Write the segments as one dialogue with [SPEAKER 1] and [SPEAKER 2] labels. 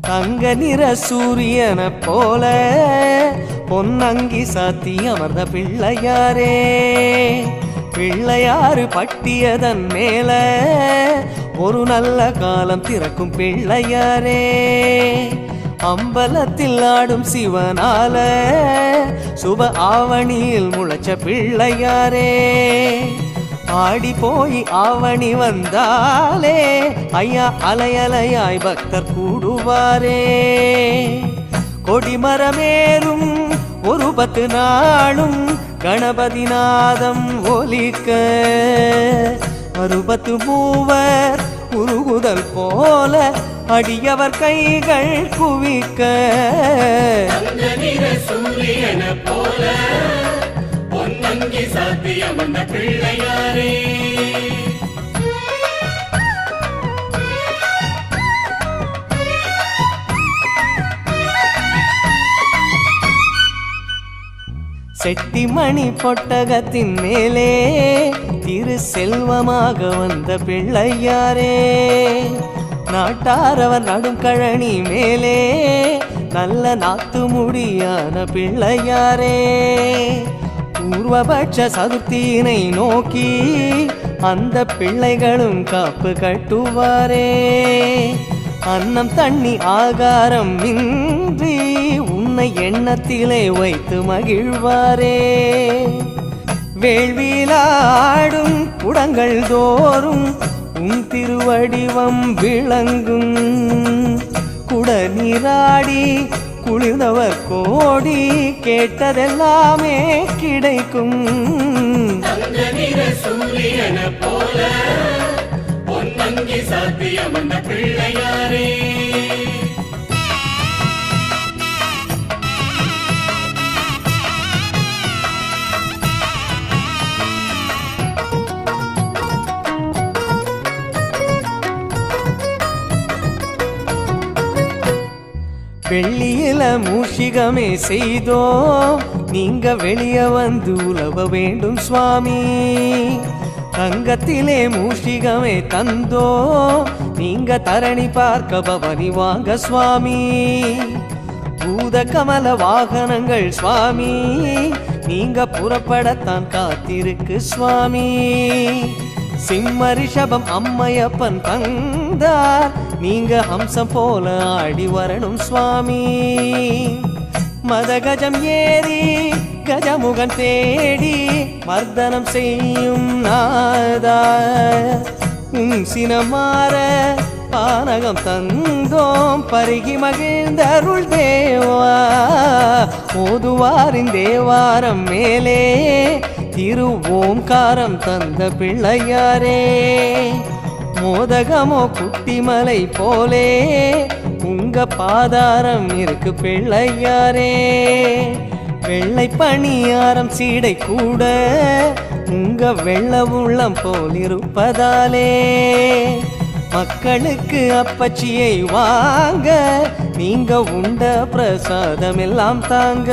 [SPEAKER 1] தங்க நிற சூரியன போல பொன்னங்கி சாத்தி அமர்ந்த பிள்ளையாரே, பிள்ளையாறு பட்டியதன் மேல ஒரு நல்ல காலம் திறக்கும் பிள்ளையாரே, அம்பலத்தில் ஆடும் சிவனால சுப ஆவணியில் முளைச்ச பிள்ளையாரே, ஆடி போய் ஆவணி வந்தாலே ஐயா அலையலையாய் பக்தர் கூடுவாரே, கொடிமரமேறும் ஒரு 10 நாளும் கணபதி நாதம் ஒலிக்க, 60 மூவர் உருகுதல் போல அடியவர் கைகள் குவிக்க,
[SPEAKER 2] சூரியன போல பொன்னங்கி சாத்தி அமர்ந்த பிள்ளையாரே,
[SPEAKER 1] செட்டிமணி பொட்டகத்தின் மேலே திரு செல்வமாக வந்த பிள்ளையாரே, நாட்டாரவர் நடும் கழனி மேலே நல்ல நாத்து முடியான பிள்ளையாரே, பூர்வபட்ச சதுர்த்தியினை நோக்கி அந்த பிள்ளைகளும் காப்பு கட்டுவாரே, அன்னம் தண்ணி ஆகாரம் இன்றி உன்னை எண்ணத்திலே வைத்து மகிழ்வாரே, வேள்வியிலாடும் குடங்கள் தோறும் உன் திருவடிவம் விளங்கும், குட நீராடி குளிர்ந்தவர் கோடி கேட்டதெல்லாமே கிடைக்கும்,
[SPEAKER 2] சூரியன போல பொன்னங்கி சாத்தி அமர்ந்த பிள்ளையாரே,
[SPEAKER 1] வெள்ளியில மூஷிகமே செய்தோம் நீங்க வெளிய வந்து உலவ வேண்டும் சுவாமி, தங்கத்திலே மூஷிகமே தந்தோம் நீங்க தரணி பார்க்க பவனி வாங்க சுவாமி, பூத கமல வாகனங்கள் சுவாமி நீங்க புறப்படத்தான் காத்திருக்கு சுவாமி, சிம்ம ரிஷபம் அம்மையப்பன் தந்தார் நீங்க ஹம்சம் போல ஆடி வரணும் சுவாமி, மதகஜம் ஏறி கஜமுகன் தேடி மர்தனம் செய்யும் நாதா, சினமாற பானகம் தந்தோம் பருகி மகிழ்ந்தருள் தேவா, ஓதுவாரின் தேவாரம் மேலே திரு ஓங்காரம் தந்த பிள்ளையாரே, மோதகமோ குட்டிமலை போலே உங்க பாதாரம் இருக்கு பிள்ளையாரே, வெள்ளை பணியாரம் சீடை கூட உங்க வெள்ள உள்ளம் போல் இருப்பதாலே, மக்களுக்கு அப்பச்சியை வாங்க நீங்க உண்ட பிரசாதம் எல்லாம் தாங்க,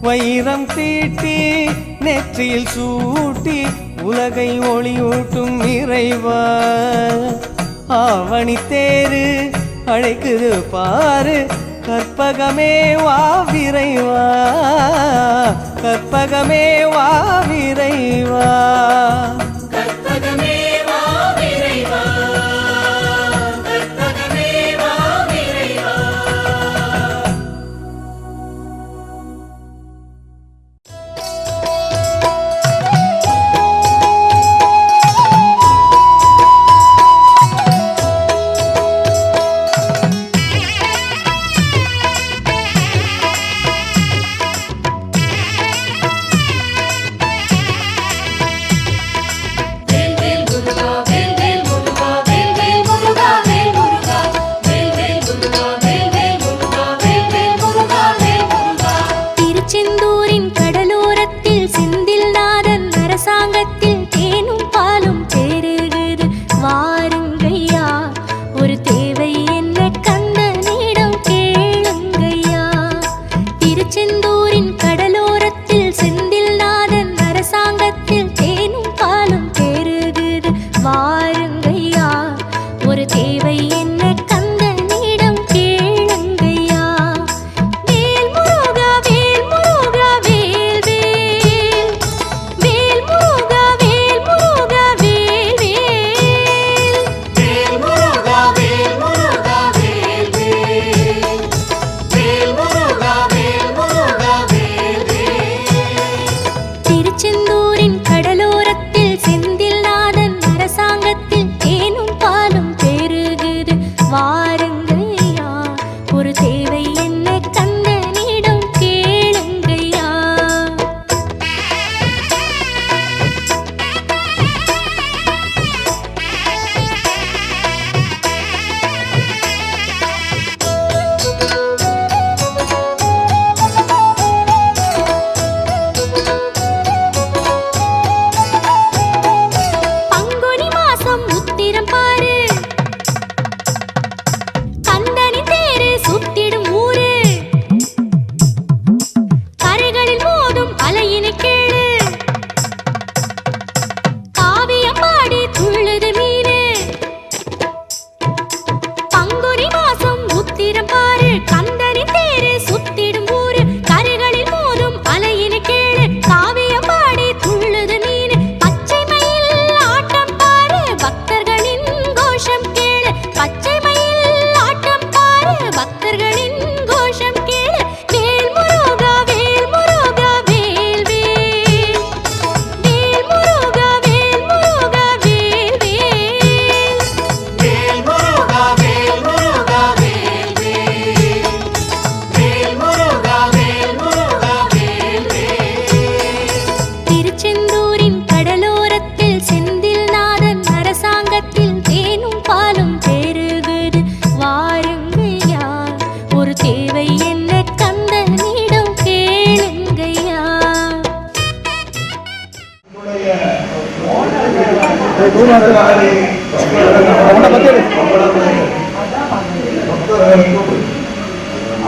[SPEAKER 1] வைரம் தீட்டி நெற்றியில் சூட்டி உலகை ஒளியூட்டும் இறைவா, ஆவணி தேரு அழைக்குது பாரு கற்பகமே வா விரைவா, கற்பகமே வா விரைவா,
[SPEAKER 2] கற்பகமே வா விரைவா, கற்பகமே வா விரைவா.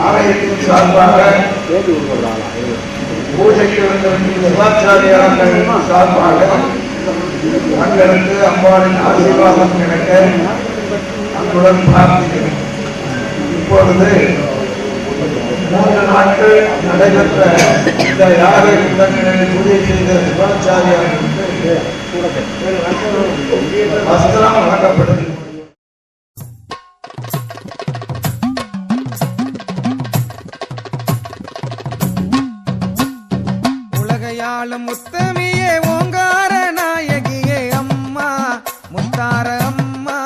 [SPEAKER 3] ஆலயத்தின் சார்பாக பூஜைக்கு வந்த சிவாச்சாரியார்கள் சார்பாக தங்களுக்கு அம்பாளின் ஆசீர்வாதம் கிடைக்க அன்புடன் பிரார்த்திக்கிறேன். இப்பொழுது 3 நாட்கள் நடைபெற்ற இந்த யாகை கூட்டங்களில் பூஜை செய்த சிவாச்சாரியார்களுக்கு வஸ்திரம் வழங்கப்படுகிறது.
[SPEAKER 1] உலகையாளும் முத்தமியே ஓங்கார நாயகியே அம்மா முத்தார அம்மா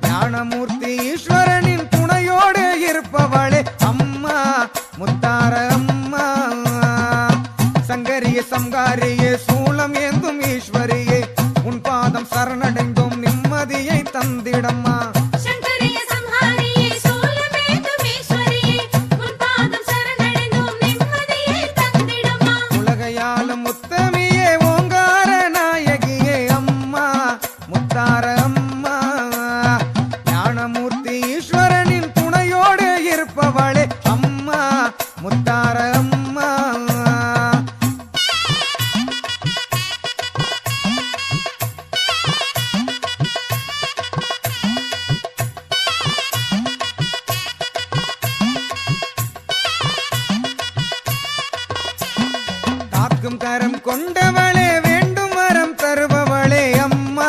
[SPEAKER 1] ஞானமூர்த்தி ஈஸ்வரனின் துணையோடு இருப்பவளே அம்மா முத்தார அம்மா சங்கரிய சங்காரியே சூலம் ஏந்தும் ஈஸ்வரியே உன் பாதம் சரணடைந்தோம் நிம்மதியை தந்திடம்மா. முத்தமியே ஓங்கார நாயகியே அம்மா முத்தார அம்மா ஞானமூர்த்தி ஈஸ்வரனின் துணையோடு இருப்பவளே அம்மா முத்தார அம்மா. காக்கும் கரம் கொண்டவளே வேண்டும் வரம் தருபவளே அம்மா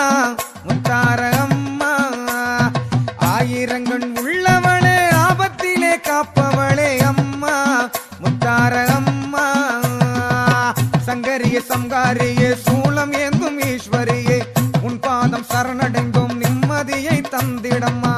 [SPEAKER 1] முத்தார அம்மா ஆயிரங்கண் உள்ளவளே ஆபத்திலே காப்பவளே அம்மா முத்தார அம்மா சங்கரிய சங்காரியே சூலம் ஏந்தும் ஈஸ்வரியே உன் பாதம் சரணடைந்தோம் நிம்மதியை தந்திடம்மா.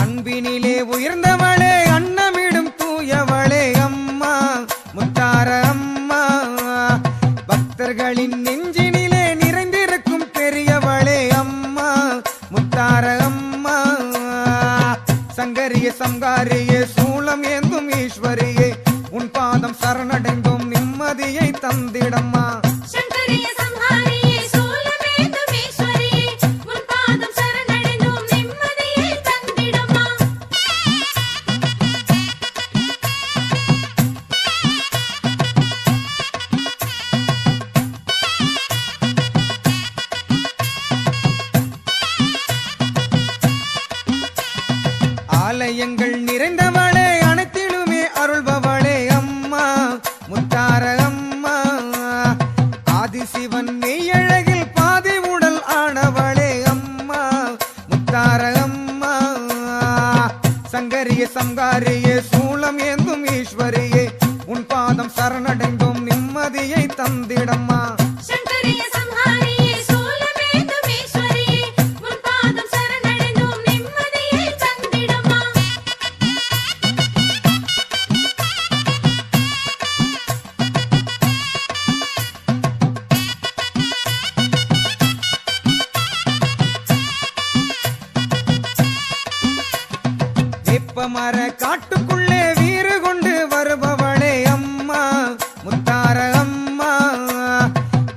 [SPEAKER 1] அன்பினிலே உயர்ந்தவளே அன்னமிடும் தூயவளே அம்மா முத்தார அம்மா பக்தர்களின் நெஞ்சினிலே நிறைந்திருக்கும் பெரியவளே அம்மா முத்தார அம்மா சங்கரிய சங்காரியே சூலம் ஏந்தும் ஈஸ்வரியே உன் பாதம் சரணடைந்தோம் நிம்மதியை தந்திடம்மா. ஆலயங்கள் நிறைந்தவளே அனைத்திலுமே அருள்பவளே அம்மா முத்தார அம்மா ஆதிசிவன் மெய்யழகில் பாதி உடல் ஆனவளே அம்மா முத்தார அம்மா சங்கரிய சங்காரியே சூலம் ஏந்தும் ஈஸ்வரியே உன் பாதம் சரணடைந்தோம் நிம்மதியை தந்திடம்மா. வேப்பமர காட்டுக்குள்ளே வீறு கொண்டு வருபவளே அம்மா முத்தார அம்மா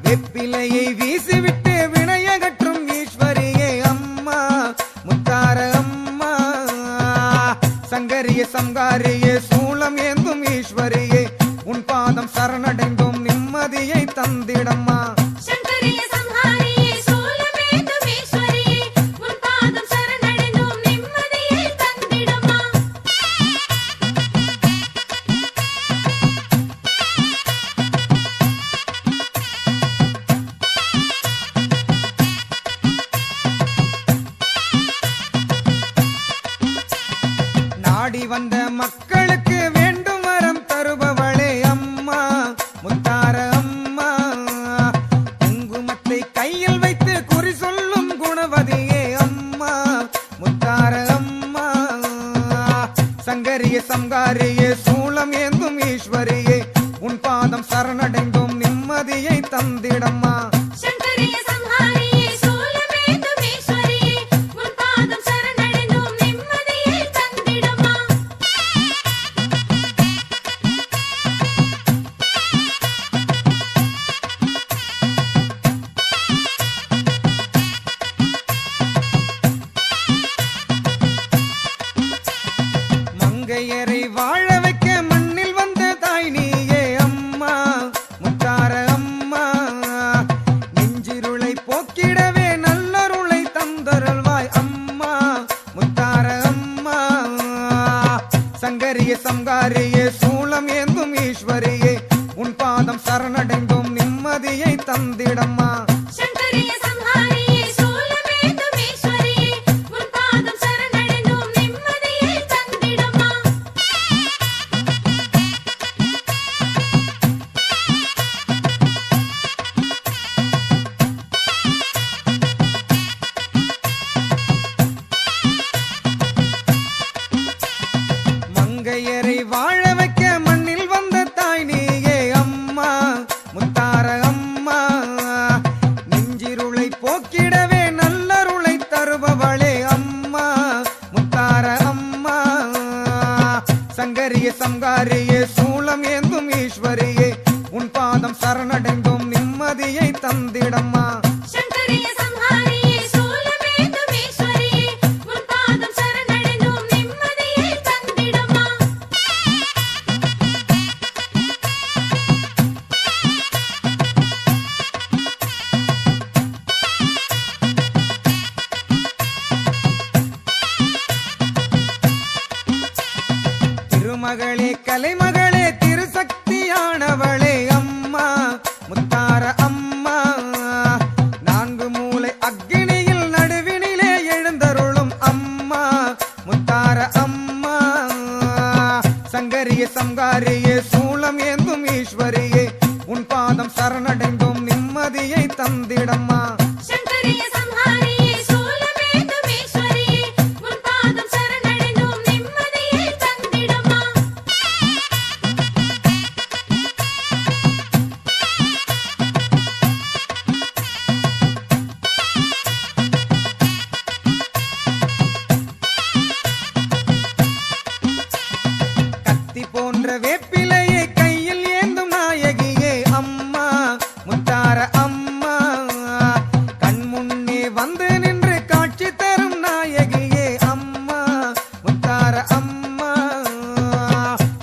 [SPEAKER 1] வெப்பிலையை வீசிவிட்டு வினையகற்றும் ஈஸ்வரியே அம்மா முத்தார அம்மா சங்கரிய சங்காரியே சூலம் ஏந்தும் ஈஸ்வரியே உன் பாதம் சரணடைந்தோம் நிம்மதியை தந்திடம்மா. நாடி வந்த மக்களுக்கு வேண்டும் வரம் தருபவளே அம்மா முத்தார அம்மா குங்குமத்தை கையில் வைத்து குறி சொல்லும் குணவதியே அம்மா முத்தார அம்மா சங்கரிய சங்காரியே சூலம் ஏந்தும் ஈஸ்வரி தந்திடம்மா
[SPEAKER 2] சங்கரிய சம்ஹாரியே சூலமேந்துமீஸ்வரியே உன் பாதம் சரணடைந்தோம் நிம்மதியை தந்திடம்மா
[SPEAKER 1] மங்கையரை வாழ வைக்க மண்ணில் வந்த தாய் நீயே அம்மா முத்தார அம்மா நெஞ்சிருளை போக்கிடவே நல்லருளை தந்தருள்வாய் அம்மா முத்தார அம்மா சங்கரிய சங்காரியே சூலம் ஏந்தும் ஈஸ்வரியே உன் பாதம் சரணடைந்தோம் நிம்மதியை தந்திடம்மா
[SPEAKER 2] சங்கரிய சம்ஹாரியே சூலமேந்துமீஸ்வரியே உன் பாதம் சரணடைந்தோம் நிம்மதியை தந்திடம்மா
[SPEAKER 1] மங்கையரை வாழ வைக்க மண்ணில் வந்த தாய் நீயே அம்மா முத்தார அம்மா நெஞ்சிருளை போக்கிடவே நல்லருளை தருபவளே அம்மா முத்தார அம்மா சங்கரிய சங்காரியே சூலம் ஏந்தும் ஈஸ்வரியே உன் பாதம் சரணடைந்தோம் நிம்மதியை தந்திடம்மா
[SPEAKER 2] சங்கரிய சம்ஹாரியே சூலமேந்துமீஸ்வரியே உன் பாதம் சரணடைந்தோம் நிம்மதியை தந்திடம்மா
[SPEAKER 1] திருமகளே கலைமகளே திருசக்தியானவளே அம்மா முத்தார அம்மா நான்கு மூலை அக்கினியில் நடுவினிலே எழுந்தருளும் அம்மா முத்தார அம்மா சங்கரிய சங்காரியே சூலம் ஏந்தும் ஈஸ்வரியே உன் பாதம் சரணடைந்தோம் நிம்மதியை தந்திடம்மா
[SPEAKER 2] சங்கரிய சம்ஹாரியே சூலமேந்துமீஸ்வரியே உன் பாதம் சரணடைந்தோம் நிம்மதியை தந்திடம்மா
[SPEAKER 1] கத்தி போன்ற வேப்பிலையை கையில் ஏந்தும் நாயகியே அம்மா முத்தார அம்மா கண் முன்னே வந்து நின்று காட்சி தரும் நாயகியே அம்மா முத்தார அம்மா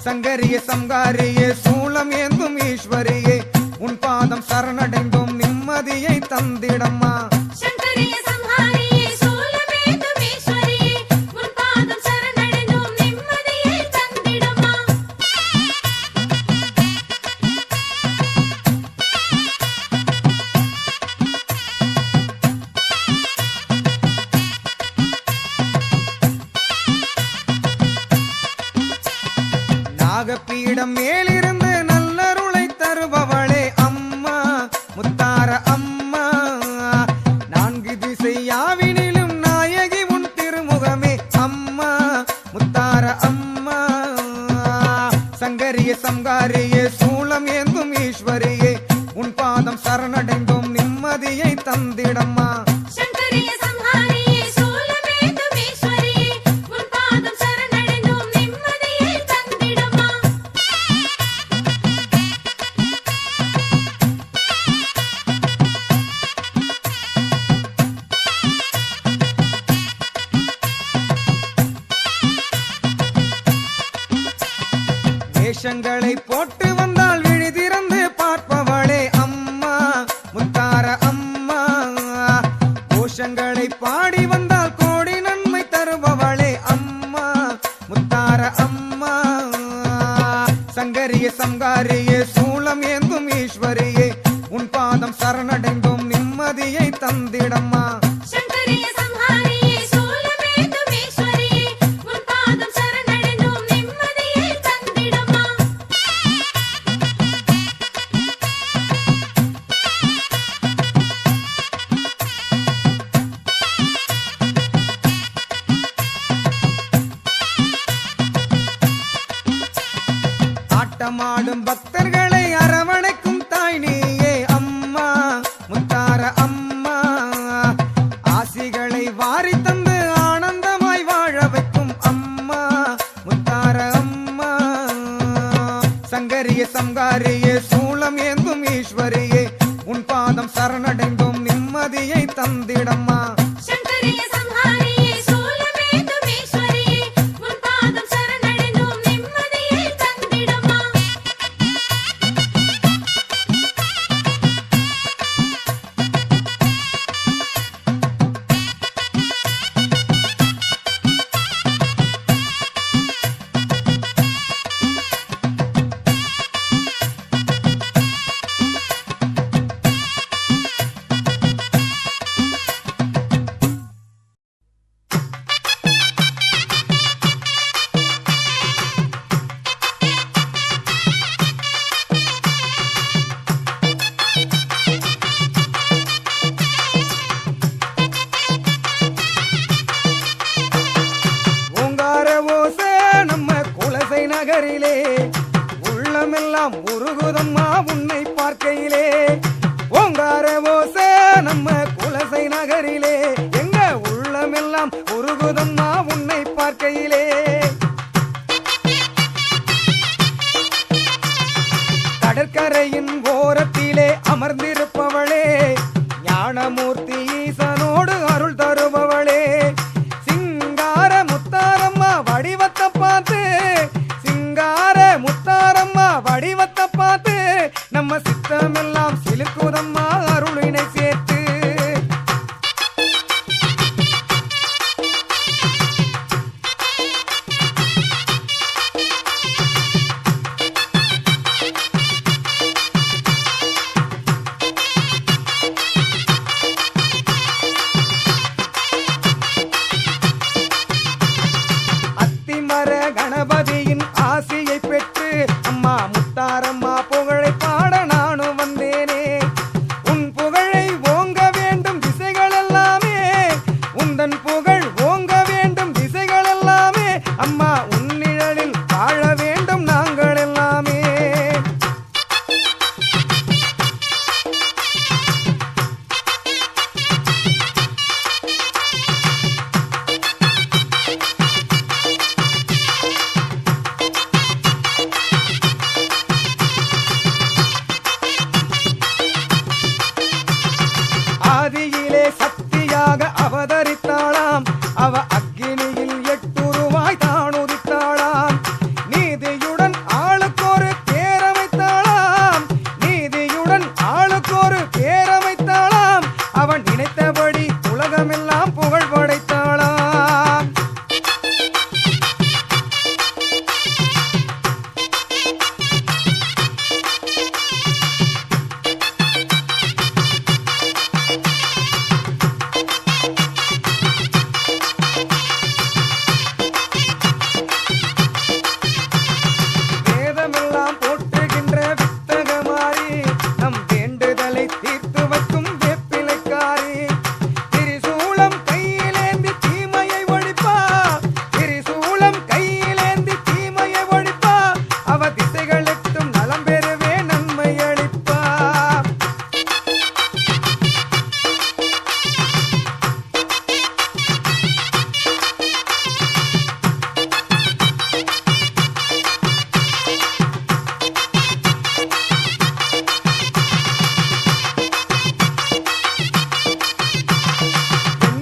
[SPEAKER 1] சங்கரிய சங்காரியே சூலம் ஏந்தும் ஈஸ்வரியே உன் பாதம் சரணடைந்தோம் நிம்மதியை தந்திடம்மா
[SPEAKER 2] சங்கரிய சம்ஹாரியே சூலமேந்துமீஸ்வரியே உன் பாதம் சரணடைந்தோம் நிம்மதியை தந்திடம்மா
[SPEAKER 1] நாகப்பீடம் மேலிருந்து நல்லருளை தருபவளே அம்மா முத்தார அம்மா நான்கு திசை யாவினிலும் நாயகி உன் திருமுகமே அம்மா முத்தார அம்மா சங்கரிய சங்காரியே சூலம் ஏந்தும் ஈஸ்வரியே உன் பாதம் சரணடைந்தோம் நிம்மதியை தந்திடம்மா
[SPEAKER 2] சங்கரிய சம்ஹாரியே சூலமேந்துமீஸ்வரியே உன் பாதம் சரணடைந்தோம் நிம்மதியை தந்திடம்மா
[SPEAKER 1] வேஷங்களை போட்டு வந்தால் விழி திறந்து பார்ப்பவளே அம்மா முத்தார அம்மா கோஷங்களை பாடி வந்தால் கோடி நன்மை தருபவளே அம்மா முத்தார அம்மா சங்கரிய சங்காரியே சூலம் ஏந்தும் ஈஸ்வரியே உன் பாதம் சரணடைந்தோம் நிம்மதியை தந்திடம்மா
[SPEAKER 2] சங்கரிய சம்ஹாரியே சூலமேந்துமீஸ்வரியே உன் பாதம் சரணடைந்தோம் நிம்மதியை தந்திடம்மா ஆட்டமாடும் பக்தர்களை அரவணைக்கும் தாய் நீயே அம்மா
[SPEAKER 1] ஓங்காரியே சூளம் ஏந்தும் ஈஸ்வரியே உன் பாதம் சரணடைந்தோம் நிம்மதியை தந்திடம்மா
[SPEAKER 2] சங்கரிய சம்ஹாரியே சூலமேந்தும் ஈஸ்வரியே உன் பாதம் சரணடைந்தோம் நிம்மதியை தந்திடம்மா
[SPEAKER 1] ஓங்கார ஓசை நம்ம குலசை நகரிலே உள்ளமெல்லாம் உருகுதம்மா உன்னை பார்க்கையிலே ஓங்கார ஓசை நம்ம குலசை நகரிலே எங்க உள்ளமெல்லாம் உருகுதம்மா உன்னை பார்க்கையிலே கடற்கரையின் ஓரத்திலே அமர்ந்திருப்பவளே ஞானமூர்த்தி ஈசனோடு அருள் தருபவளே சிங்கார முத்தாரம்மா வடிவத்தை பார்த்து சிங்கார முத்தாரம்மா வடிவத்தை பார்த்து நம்ம சித்தமெல்லாம் சிலுக்குதம்மா அருளினை சேர்த்து அத்திமர கணபதியின் ஆசியை பெற்று அம்மா முத்தாரம்மா புகழை பாட நானும் வந்தேனே உன் புகழை ஓங்க வேண்டும் திசைகள் எல்லாமே உந்தன் புகழ் ஓங்க வேண்டும் திசைகள் எல்லாமே அம்மா உன் நிழலில் வாழ வேண்டும் நாங்கள் எல்லாமே ஆதியிலே சக்தியாக அவதரித்தாளாம் அவ அக்கினியில் 8 ரூபாய் தான் உதித்தாளாம் நீதியுடன் ஆளுக்கொரு பேரமைத்தாளாம் நீதியுடன் ஆளுக்கொரு பேரமைத்தாளாம் அவன் நினைத்தபடி உலகமெல்லாம் புகழ் படைத்தாளாம் வேதமெல்லாம் போற்றுகின்ற வித்தகமாரி நம் வேண்டுதலை தீர்த்து வைக்கும் வேப்பிலைக்காரி திரிசூலம் கையிலேந்தி தீமையை ஒழிப்பா திரிசூலம் கையிலேந்தி தீமையை ஒழிப்பா அவ திசைகளுக்கும் நலம் பெறவே நன்மை அளிப்பா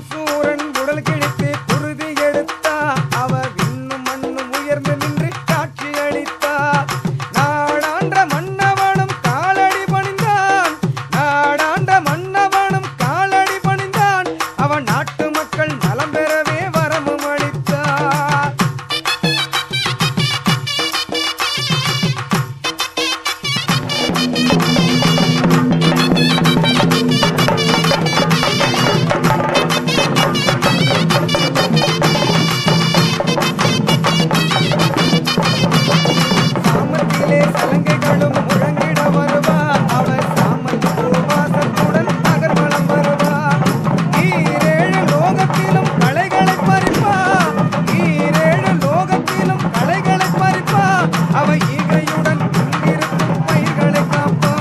[SPEAKER 1] சூரன் உடல் கிழித்து குருதி எடுத்தா அவ விண்ணும் மண்ணும் உயர்ந்து நின்று காட்சி அளித்தா நாடாண்ட மன்னவனும் காலடி பணிந்தான் நாடாண்ட மன்னவனும் காலடி பணிந்தான் அவன் நாட்டு மக்கள் நலம் பெறவே வரமும் அளித்தார் சாமத்திலே சலங்கைகளும் முழங்கிட வருவா அவள் சாமன் வாசத்துடன் நகர்வலம் வருவா ஈரேழு லோகத்திலும் களைகளை பறிப்பா ஈரேழு லோகத்திலும் களைகளை பறிப்பா அவ ஈகையுடன் இங்கிருக்கும் பயிர்களை காப்பா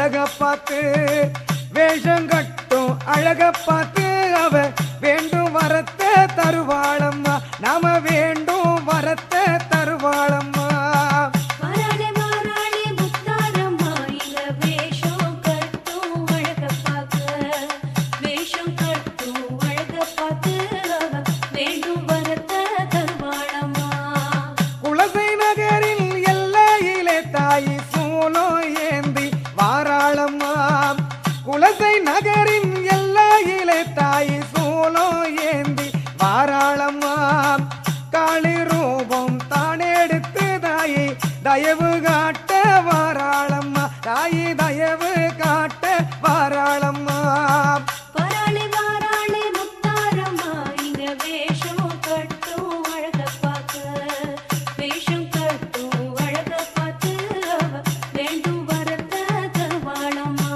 [SPEAKER 1] அழக பார்த்து வேஷம் கட்டும் அழக பார்த்து அவ வேண்டும் வரத்தை தருவாளம்மா நாம வேண்டும் வரத்தை தருவாளம்மா
[SPEAKER 2] வாராளே வாராளே முத்தாரம்மா இங்க வேஷம் கட்டும் அழக பார்க்க வேஷம் கட்டும் அழக பார்த்து அவ வேண்டும் வரத்தை தருவாளம்மா
[SPEAKER 1] குலசை நகரில் எல்லையிலே தாயி சூலம் ஏந்தி வாராளம்மா குலசை நகரின் எல்லையிலே தாயி சூலம் ஏந்தி வாராளம்மா காளி ரூபம் தானெடுத்து தாயி தயவு காட்ட வாராளம்மா தாயி தயவு காட்ட வாராளம்மா
[SPEAKER 2] வாராளே வாராளே முத்தாரம்மா இங்க வேஷம் கட்டும் அழக பார்க்க வேஷம் கட்டும் அழக பார்த்து அவ வேண்டும் வரத்தை தருவாளம்மா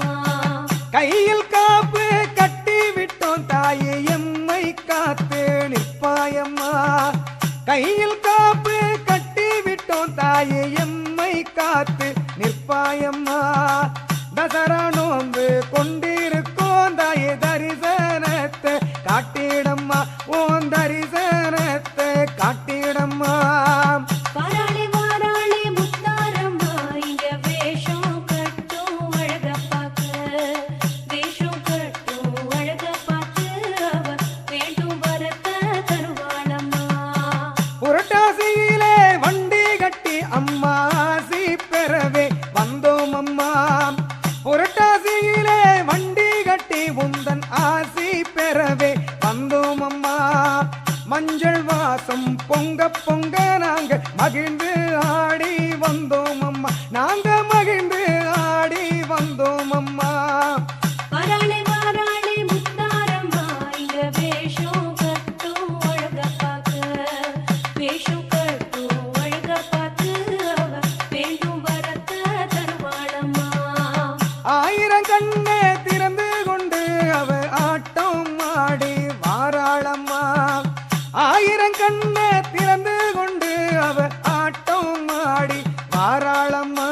[SPEAKER 1] கையில் காப்பு கட்டி விட்டோம் தாயே எம்மை காத்து நிற்பாயம்மா கையில் காப்பு கட்டி விட்டோம் தாயே எம்மை காத்து நிற்பாயம்மா தசரா நோன்பு கொண்டிருக்கோம் தாயே தரிசனத்தை காட்டிடம்மா ஓன் தரிசனத்தை காட்டிடம்மா
[SPEAKER 2] வாராளே வாராளே முத்தாரம்மா இங்க வேஷம் கட்டும் அழக பார்க்க வேஷம் கட்டும் அழக பார்த்து அவ வேண்டும் வரத்தை தருவாளம்மா
[SPEAKER 1] புரட்டாசியிலே வண்டி கட்டி அம்மா ஆசி பெறவே வந்தோம் அம்மா புரட்டாசியிலே வண்டி கட்டி உந்தன் ஆசி பெறவே வந்தோம் அம்மா மஞ்சள் வாசம் பொங்க பொங்க நாங்க மகிழ்ந்து ஆடி வந்தோம் அம்மா நாங்க மகிழ்ந்து ஆடி வந்தோம் அம்மா
[SPEAKER 2] வாராளே வாராளே முத்தாரம்மா இங்க வேஷம் கட்டும் அழக பார்க்க வேஷம் கட்டும் அழக பார்த்து அவ வேண்டும் வரத்தை தருவாளம்மா
[SPEAKER 1] ஆயிரம் கண்ணே திறந்து கொண்டு அவ ஆட்டம் ஆடி வாராளம்மா ஆயிரம் கண்ணே திறந்து கொண்டு அவ ஆட்டம் ஆடி வாராளம்மா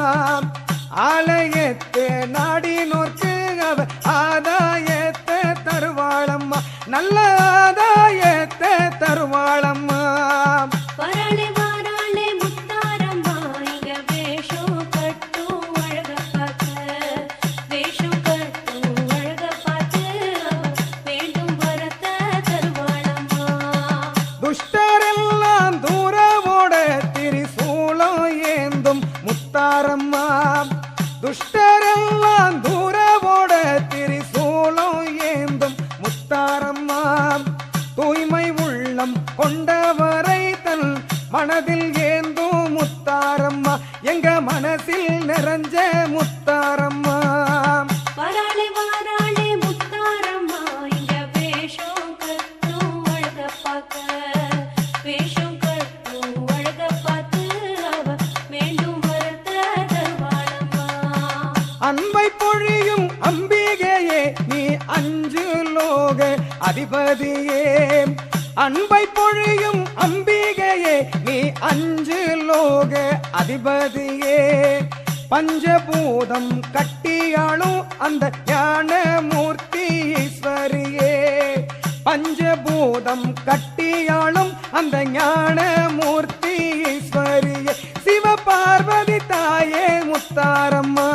[SPEAKER 1] ஆலயத்தை நாடி நோக்கு அவ ஆதாயத்தை தருவாளம்மா நல்ல ஆதாயத்தை தருவாளம்மா
[SPEAKER 2] வாராளே வாராளே முத்தாரம்மா இங்க வேஷம் கட்டும் அழக பார்க்க வேஷம் கட்டும் அழக பார்த்து அவ வேண்டும் வரத்தை தருவாளம்மா
[SPEAKER 1] துஷ்டரெல்லாம் தூர ஓட திரிசூலம் ஏந்தும் முத்தாரம்மா துஷ்டரெல்லாம் தூர ஓட திரிசூலம் ஏந்தும் முத்தாரம்மா தூய்மை உள்ளம் கொண்டவரை தன் மனதில் ஏந்தும் முத்தாரம்மா எங்க மனசில் நிறைஞ்ச முத்தாரம்மா
[SPEAKER 2] வாராளே வாராளே முத்தாரம்மா இங்க வேஷம் கட்டும் அழக பார்க்க வேஷம் கட்டும் அழக பார்த்து அவ வேண்டும் வரத்தை தருவாளம்மா
[SPEAKER 1] அன்பை பொழியும் அம்பிகையே நீ அஞ்சு லோக அதிபதியே அன்பை பொழியும் அம்பிகையே நீ அஞ்சு லோக அதிபதியே பஞ்சபூதம் கட்டியாளும் அந்த ஞான மூர்த்தி ஈஸ்வரியே பஞ்சபூதம் கட்டியாளும் அந்த ஞான மூர்த்தி ஈஸ்வரியே சிவ பார்வதி தாயே முத்தாரம்மா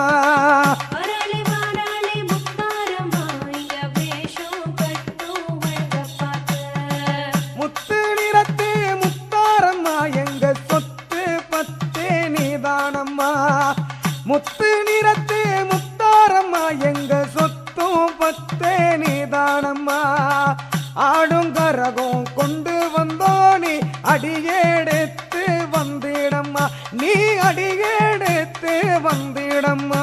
[SPEAKER 2] வாராளே வாராளே முத்தாரம்மா இங்க வேஷம் கட்டும் அழக பார்க்க
[SPEAKER 1] முத்து நிறத்து முத்தாரம்மா எங்க சொத்து பத்தே நீதானம்மா முத்து நிறத்து முத்தாரம்மா எங்க சொத்தும் பத்தே நீதானம்மா ஆடும் கரகம் கொண்டு வந்தோ நீ அடியெடுத்து வந்திடம்மா நீ அடியெடுத்து வந்திடம்மா